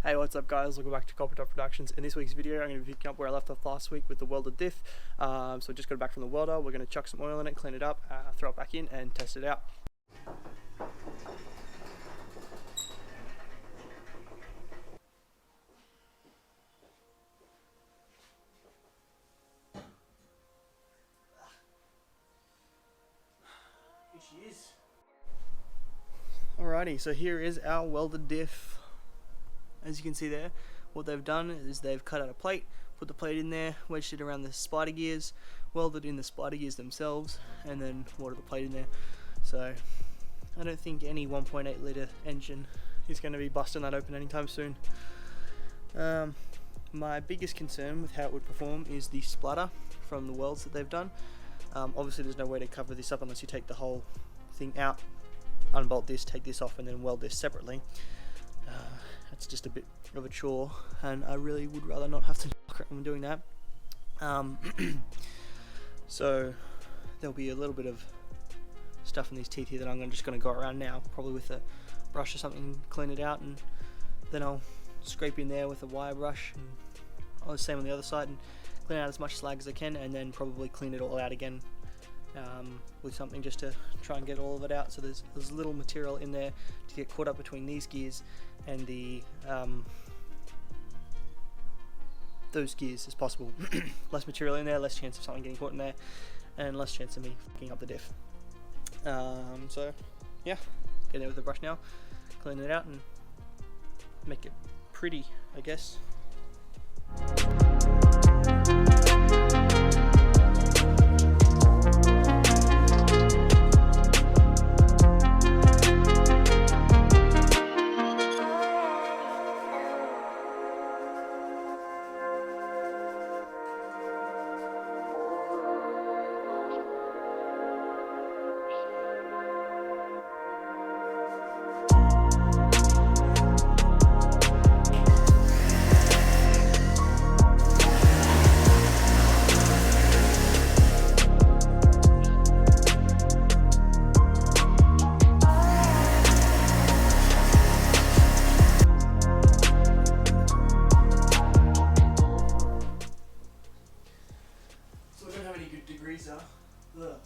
Hey, what's up guys, welcome back to Unported Productions. In this week's video I'm going to be picking up where I left off last week with the welded diff. So I just got it back from the welder. We're going to chuck some oil in it, clean it up, throw it back in and test it out. Here she is. Alrighty, so here is our welded diff. As you can see there, what they've done is they've cut out a plate, put the plate in there, wedged it around the spider gears, welded in the spider gears themselves, and then watered the plate in there. So I don't think any 1.8 litre engine is going to be busting that open anytime soon. My biggest concern with how it would perform is the splatter from the welds that they've done. Obviously there's no way to cover this up unless you take the whole thing out, unbolt this, take this off and then weld this separately. It's just a bit of a chore and I really would rather not have to knock around when doing that. So there'll be a little bit of stuff in these teeth here that I'm just going to go around now, probably with a brush or something, clean it out, and then I'll scrape in there with a wire brush, and I'll do the same on the other side and clean out as much slag as I can, and then probably clean it all out again with something just to try and get all of it out. So there's little material in there to get caught up between these gears and the those gears as possible. Less material in there, less chance of something getting caught in there, and less chance of me fucking up the diff. So yeah, get in there with the brush now, clean it out and make it pretty, I guess.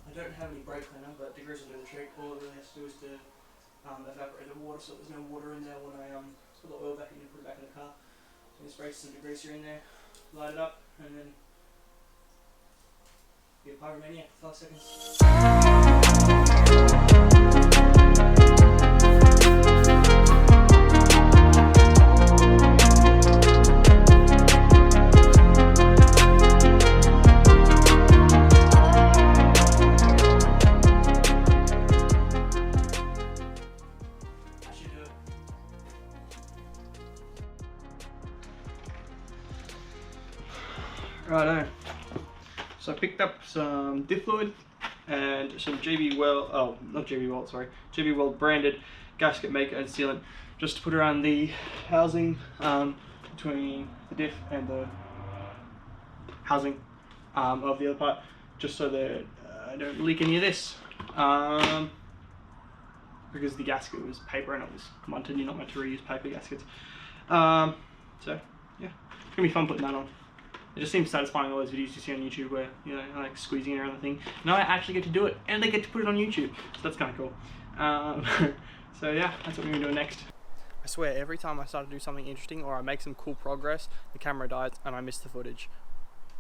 I don't have any brake cleaner, but degrees will do the trick. All it really has to do is to evaporate the water, so there's no water in there when I put the oil back in and put it back in the car. So spray some degreaser in there, light it up, and then be a pyromaniac for 5 seconds. Righto, so I picked up some diff fluid and some JB Weld branded gasket maker and sealant just to put around the housing between the diff and the housing of the other part, just so that I don't leak any of this, because the gasket was paper and it was munted. You're not meant to reuse paper gaskets. So yeah, it's gonna be fun putting that on. It just seems satisfying, all those videos you see on YouTube where, you know, like squeezing around the thing. Now I actually get to do it, and they get to put it on YouTube, so that's kind of cool. So yeah, that's what we're going to be doing next. I swear, every time I start to do something interesting or I make some cool progress, the camera dies and I miss the footage.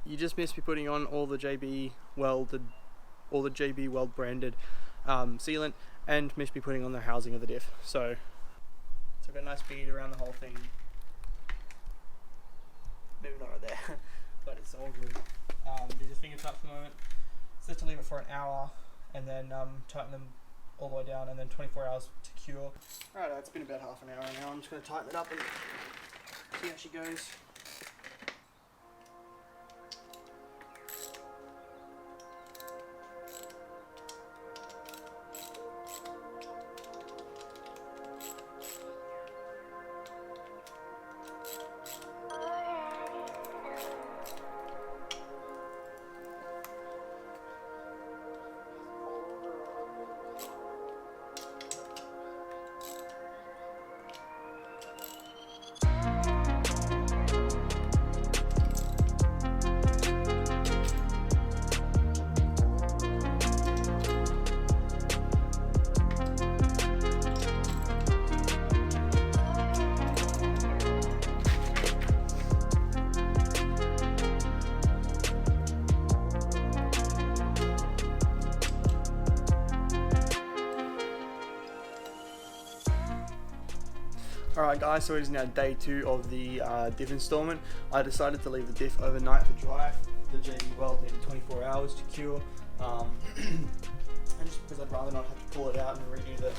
You just miss me putting on all the JB Weld branded sealant, and miss me putting on the housing of the diff. So I've got a nice bead around the whole thing. Maybe not right there. But it's all good. These are finger tight for the moment. So let's leave it for an hour and then tighten them all the way down, and then 24 hours to cure. Alright, it's been about half an hour now. I'm just going to tighten it up and see how she goes. Alright guys, so it is now day 2 of the diff installment. I decided to leave the diff overnight for dry, the JD weld in 24 hours to cure, and just because I'd rather not have to pull it out and redo the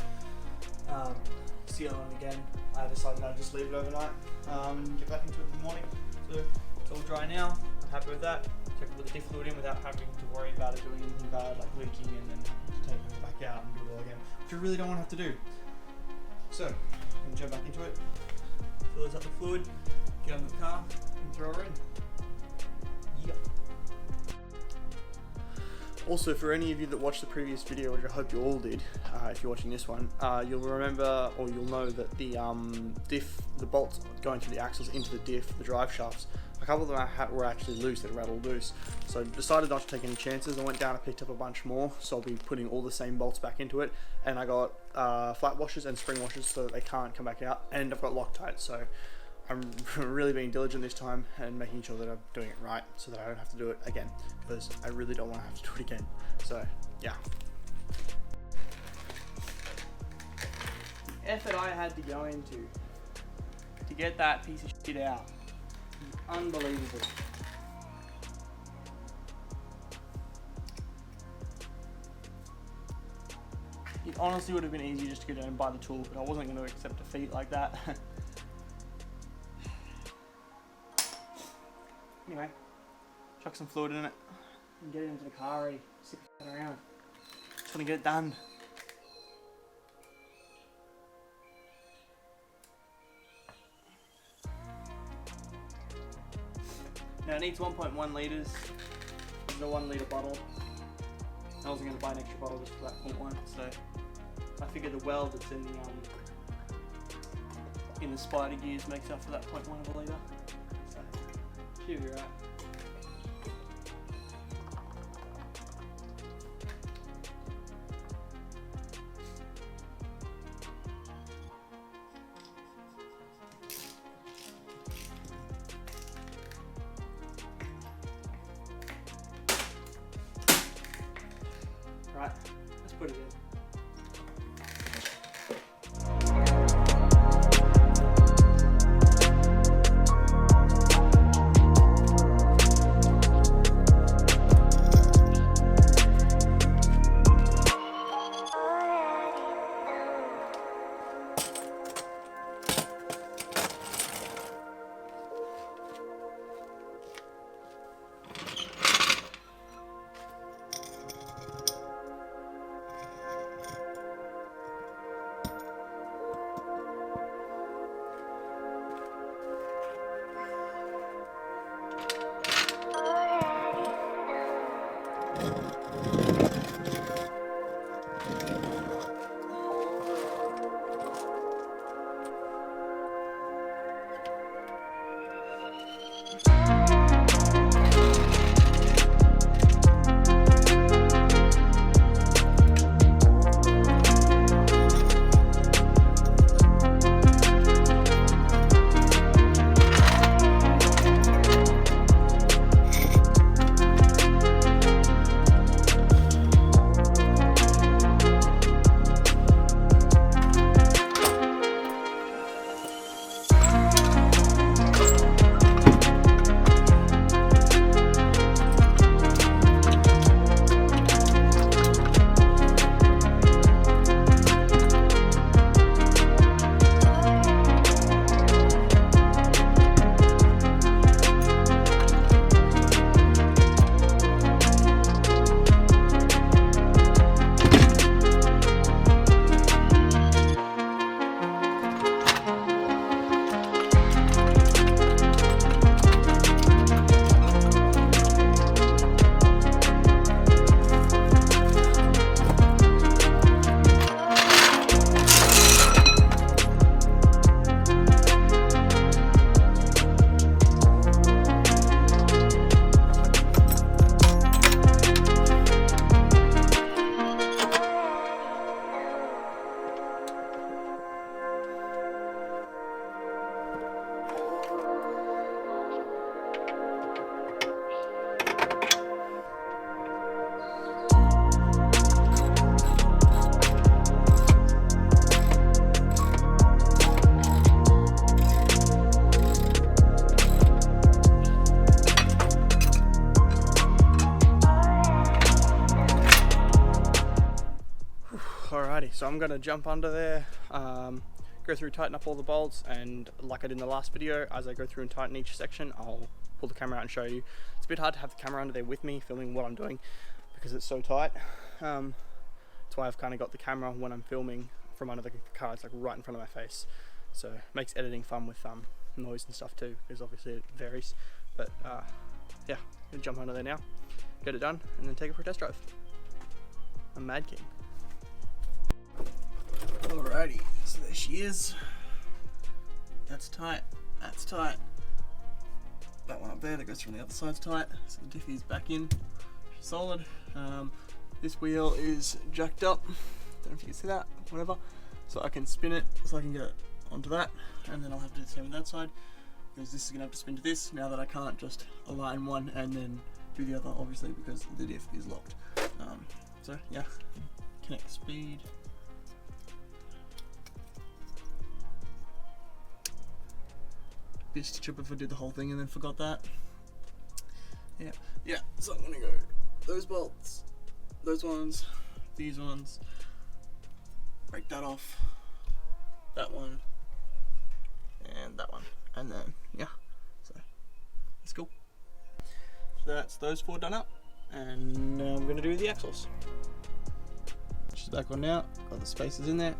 sealant again, I decided I'd just leave it overnight and get back into it in the morning. So it's all dry now, I'm happy with that. So I can put the diff fluid in without having to worry about it doing anything bad like leaking and then taking it back out and do it all again, which I really don't want to have to do. So, I'm going to jump back into it, fill up the fluid, get on the car, and throw her in. Yep. Also, for any of you that watched the previous video, which I hope you all did, if you're watching this one, you'll remember, or you'll know that the diff, the bolts going through the axles into the diff, the drive shafts, a couple of them were actually loose, they rattled loose. So I decided not to take any chances. I went down and picked up a bunch more, so I'll be putting all the same bolts back into it. And I got flat washers and spring washers so that they can't come back out. And I've got Loctite, so I'm really being diligent this time and making sure that I'm doing it right so that I don't have to do it again, because I really don't want to have to do it again. So, yeah. The effort I had to go into to get that piece of shit out. Unbelievable. It honestly would have been easy just to go down and buy the tool, but I wasn't going to accept defeat like that. Anyway, chuck some fluid in it and get it into the car already. Sick of it around. Just want to get it done. Now it needs 1.1 litres. This is a 1 litre bottle. I wasn't going to buy an extra bottle just for that 0.1, so I figured the weld that's in the spider gears makes up for that 0.1 of a litre. So should be right. Right, let's put it in. so I'm gonna jump under there, go through, tighten up all the bolts, and like I did in the last video, as I go through and tighten each section, I'll pull the camera out and show you. It's a bit hard to have the camera under there with me filming what I'm doing because it's so tight. That's why I've kind of got the camera when I'm filming from under the car. It's like right in front of my face, so it makes editing fun with noise and stuff too, because obviously it varies. But yeah, I'm gonna jump under there now, get it done, and then take it for a test drive. I'm Mad King. Alrighty, so there she is. That's tight, that's tight. That one up there that goes from the other side's tight, so the Diff is back in, she's solid. This wheel is jacked up, don't know if you can see that, whatever. So I can spin it, so I can get it onto that, and then I'll have to do the same with that side, because this is going to have to spin to this, now that I can't just align one and then do the other, obviously, because the Diff is locked. So yeah, connect speed. Bit stitch up if I did the whole thing and then forgot that. Yeah, so I'm gonna go those bolts, those ones, these ones, break that off, that one, and that one, and then yeah, so that's cool. So that's those 4 done up, and now I'm gonna do the axles. She's back on now, got the spacers in there.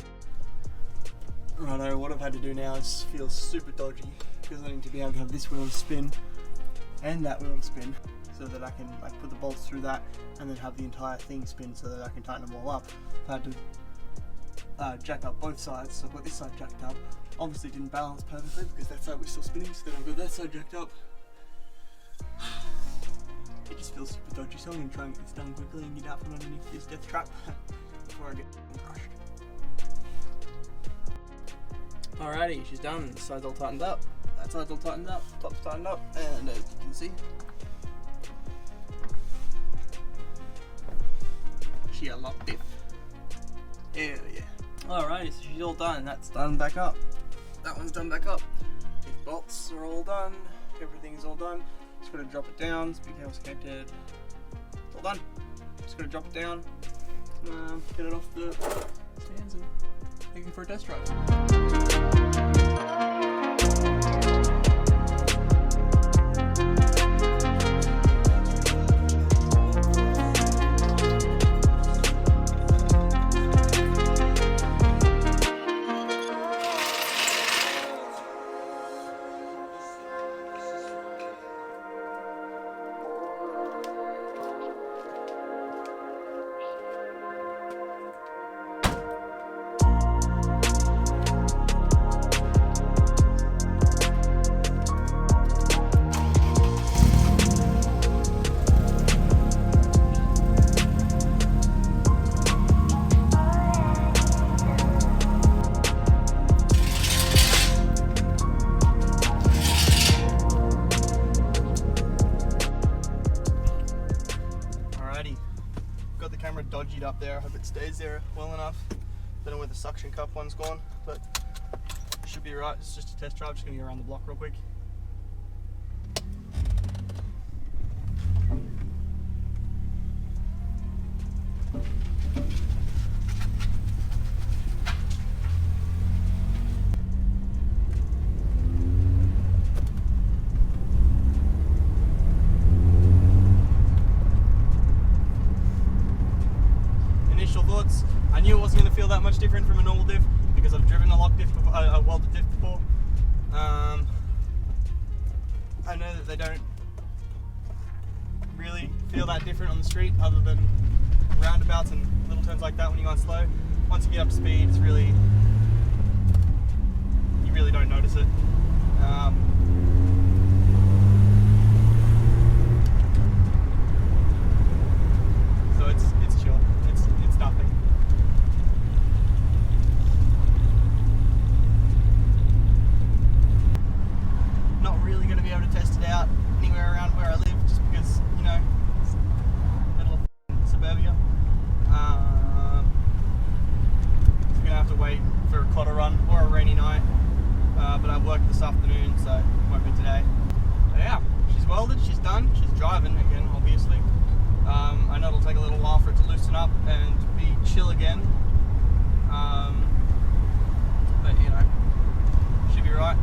Righto, what I've had to do now is feel super dodgy, because I need to be able to have this wheel to spin and that wheel to spin, so that I can like put the bolts through that and then have the entire thing spin so that I can tighten them all up. I had to jack up both sides, so I've got this side jacked up. Obviously didn't balance perfectly because that side was still spinning, so then I've got that side jacked up. It just feels super dodgy, so I'm going to try and get this done quickly and get out from underneath this death trap before I get crushed. Alrighty, she's done. This side's all tightened up. That side's all tightened up. Top's tightened up. And as you can see, she a locked Diff. Hell yeah. Alrighty, so she's all done. That's done back up. That one's done back up. Diff bolts are all done. Everything's all done. Just gotta drop it down. Speed house connected. It's all done. Just gotta drop it down. Get it off the stands and take it for a test drive. Dodged up there. I hope it stays there well enough. Don't know where the suction cup one's gone, but it should be right. It's just a test drive. Just gonna go around the block real quick. I knew it wasn't going to feel that much different from a normal diff because I've driven a lock diff before, a welded diff before. I know that they don't really feel that different on the street other than roundabouts and little turns like that when you go on slow. Once you get up to speed, it's really, you really don't notice it. So it's chill. It's nothing. Not really going to be able to test it out anywhere around where I live, just because, you know, it's middle of suburbia. So going to have to wait for a cotter run or a rainy night. But I work this afternoon, so it won't be today. But yeah, she's welded, she's done, she's driving again, obviously. I know it'll take a little while for it to loosen up and be chill again. But you know, should be right.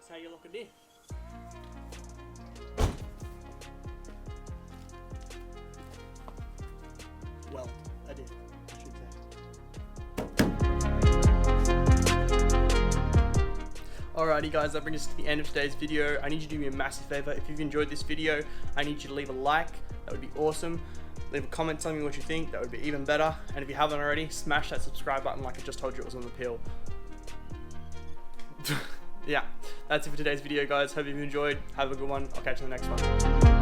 That's how you look a diff. Well, a diff, I should say. Alrighty guys, that brings us to the end of today's video. I need you to do me a massive favor. If you've enjoyed this video, I need you to leave a like. That would be awesome. Leave a comment telling me what you think. That would be even better. And if you haven't already, smash that subscribe button like I just told you it was on the peel. Yeah, that's it for today's video guys. Hope you've enjoyed. Have a good one. I'll catch you in the next one.